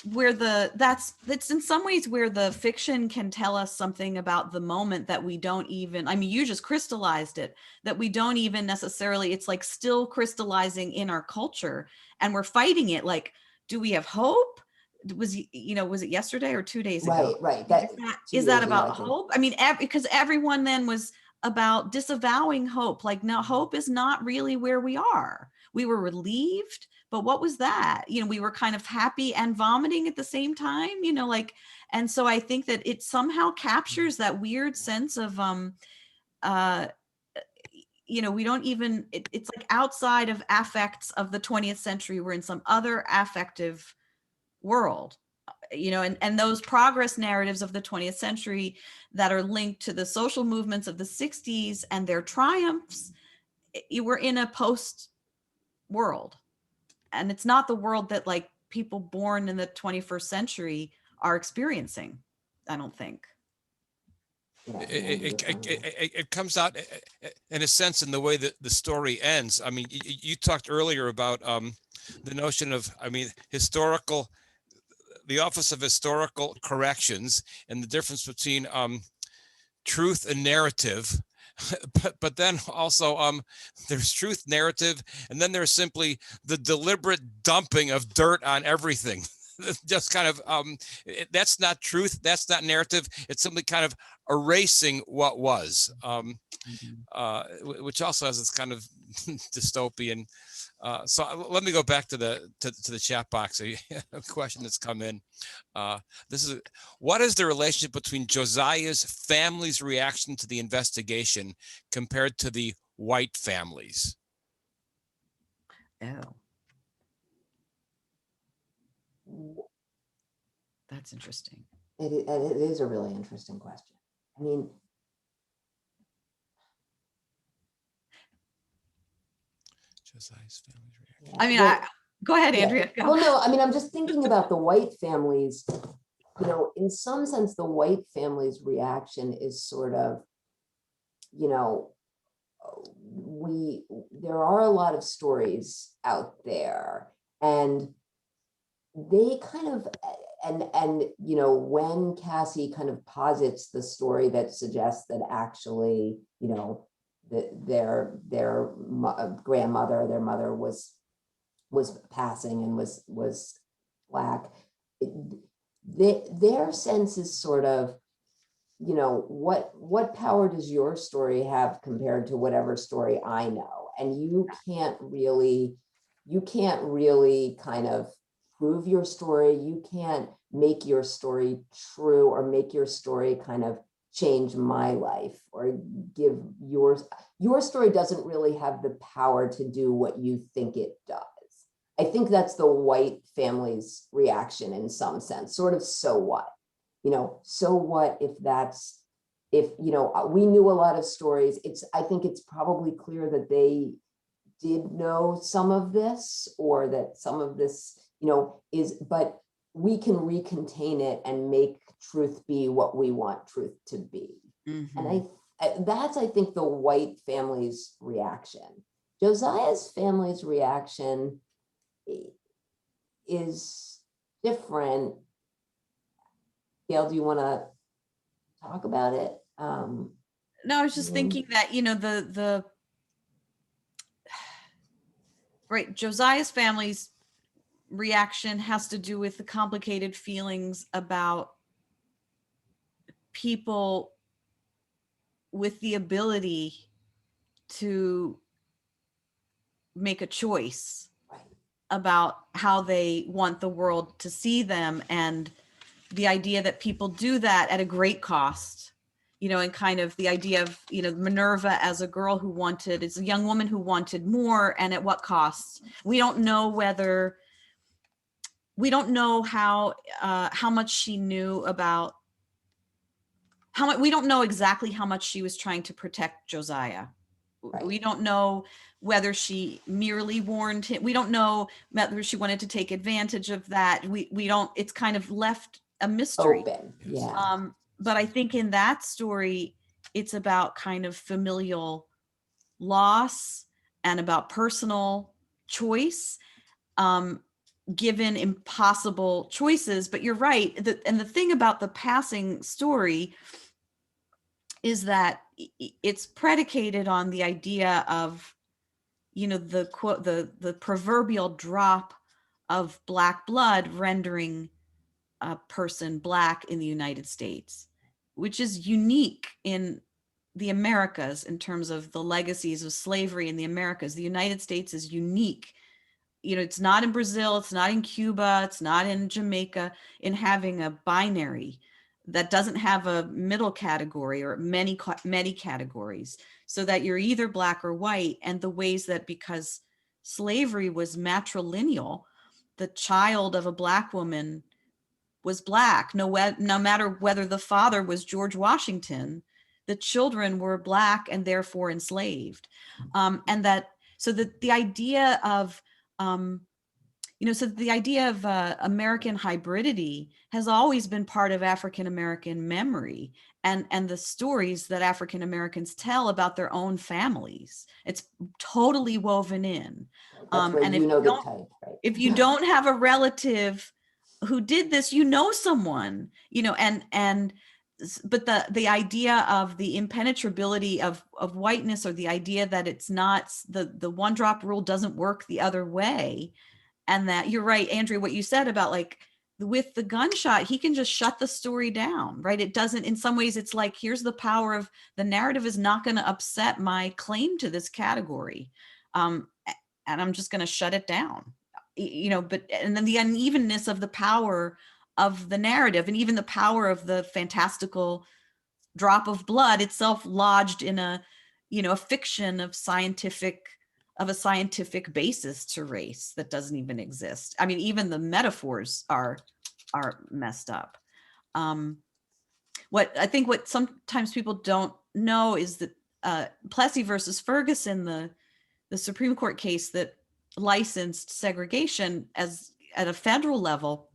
in some ways where the fiction can tell us something about the moment that we don't even, I mean, you just crystallized it, that we don't even necessarily, it's like still crystallizing in our culture, and we're fighting it. Like, do we have hope? Was it yesterday or 2 days ago? Right. Is that about hope? I mean, because everyone then was about disavowing hope. Like, no, hope is not really where we are. We were relieved, but what was that? You know, we were kind of happy and vomiting at the same time, you know, like, and so I think that it somehow captures that weird sense of, you know, we don't even, it's like outside of affects of the 20th century, we're in some other affective world, you know, and those progress narratives of the 20th century that are linked to the social movements of the 60s and their triumphs, you were in a post world, and it's not the world that like people born in the 21st century are experiencing, I don't think. It comes out in a sense in the way that the story ends. I mean, you talked earlier about the notion of, I mean, the Office of Historical Corrections, and the difference between truth and narrative. But then also there's truth, narrative, and then there's simply the deliberate dumping of dirt on everything. Just kind of that's not truth, that's not narrative. It's simply kind of erasing what was, which also has this kind of dystopian. So let me go back to the chat box. A question that's come in. What is the relationship between Josiah's family's reaction to the investigation compared to the white families? Oh, that's interesting. It is a really interesting question. I mean, Josiah's family's reaction. I mean, go ahead, Andrea. Go. Well, no, I mean, I'm just thinking about the white families, you know, in some sense, the white family's reaction is sort of, you know, there are a lot of stories out there, and they kind of, and you know, when Cassie kind of posits the story that suggests that actually, you know, their grandmother, their mother was passing and was Black, their sense is sort of, you know, what power does your story have compared to whatever story I know? And you can't really kind of prove your story. You can't make your story true or make your story kind of change my life or give your story doesn't really have the power to do what you think it does. I think that's the white family's reaction in some sense, sort of, so what? You know, so what if you know, we knew a lot of stories. I think it's probably clear that they did know some of this, or that some of this, you know, but we can recontain it and make truth be what we want truth to be. Mm-hmm. And that's, I think, the white family's reaction. Josiah's family's reaction is different. Gayle, do you want to talk about it? No, I was just thinking that, you know, right, Josiah's family's reaction has to do with the complicated feelings about people with the ability to make a choice about how they want the world to see them, and the idea that people do that at a great cost, you know, and kind of the idea of, you know, Minerva as a girl who wanted, as a young woman who wanted more, and at what cost. We don't know how much she knew about we don't know exactly how much she was trying to protect Josiah. Right. We don't know whether she merely warned him. We don't know whether she wanted to take advantage of that. We don't, it's kind of left a mystery. Open. Yeah. But I think in that story, it's about kind of familial loss and about personal choice, given impossible choices. But you're right. And the thing about the passing story is that it's predicated on the idea of, you know, the proverbial drop of Black blood rendering a person Black in the United States, which is unique in the Americas in terms of the legacies of slavery in the Americas. The United States is unique. You know, it's not in Brazil, it's not in Cuba, it's not in Jamaica, in having a binary that doesn't have a middle category or many categories, so that you're either Black or white. And the ways that, because slavery was matrilineal, the child of a Black woman was Black, no matter whether the father was George Washington, the children were Black and therefore enslaved. And that, so that the idea of, so the idea of American hybridity has always been part of African American memory, and the stories that African Americans tell about their own families. It's totally woven in. And if you the type, right? If you don't have a relative who did this, you know someone, you know, but the idea of the impenetrability of whiteness, or the idea that it's not, the one drop rule doesn't work the other way. And that, you're right, Andrea, what you said about, like, with the gunshot, he can just shut the story down, right? It doesn't, in some ways, it's like, here's the power of the narrative is not going to upset my claim to this category. and I'm just going to shut it down, you know, and then the unevenness of the power of the narrative, and even the power of the fantastical drop of blood itself lodged in a, you know, a fiction of a scientific basis to race that doesn't even exist. I mean, even the metaphors are messed up. What sometimes people don't know is that Plessy versus Ferguson, the Supreme Court case that licensed segregation at a federal level,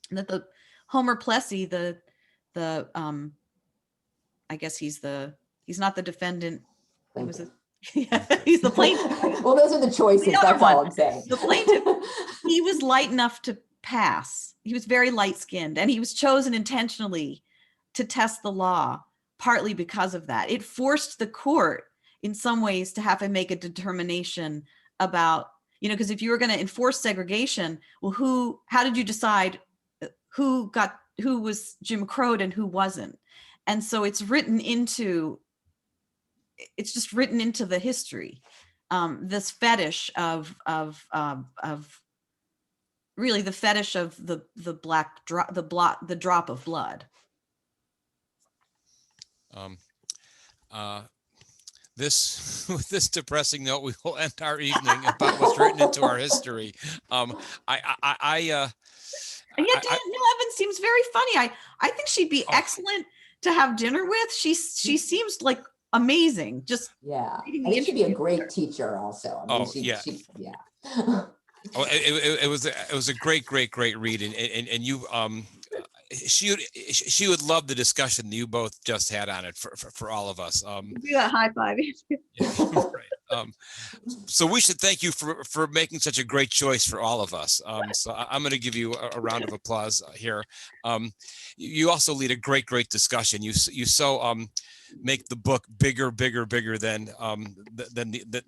that the Homer Plessy, I guess he's not the defendant. He was he's the plaintiff. Well, those are the choices. That's all I'm saying. The plaintiff, he was light enough to pass. He was very light-skinned, and he was chosen intentionally to test the law, partly because of that. It forced the court in some ways to have to make a determination about, you know, because if you were going to enforce segregation, well, how did you decide who was Jim Crowed and who wasn't? And so it's just written into the history, this fetish of really the fetish of the drop of blood. With this depressing note, we will end our evening about what's written into our history. And yet Danielle Evans seems very funny. I think she'd be excellent to have dinner with. She seems like amazing. Just I think she'd be a great teacher also. I mean, yeah. Oh, it was a great read, and you she would love the discussion you both just had on it for all of us. Do that high five. Right. So we should thank you for making such a great choice for all of us. So I'm going to give you a round of applause here. You also lead a great discussion. You so make the book bigger than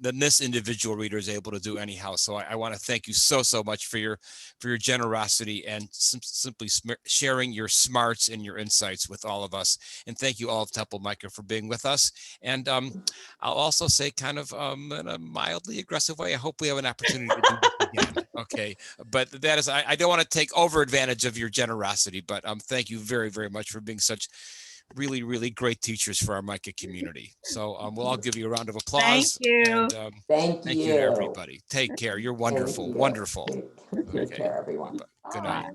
this individual reader is able to do anyhow. So I want to thank you so much for your generosity and simply sharing your smarts and your insights with all of us. And thank you all of Temple Micah for being with us. And I'll also say, kind of in a mildly aggressive way, I hope we have an opportunity to do this again. Okay, but that is, I don't want to take over advantage of your generosity, but thank you very much for being such really great teachers for our Micah community. So we'll all give you a round of applause. Thank you. And, thank you to everybody. Take care. You're wonderful. Wonderful. Take care, everyone. Good night. Bye.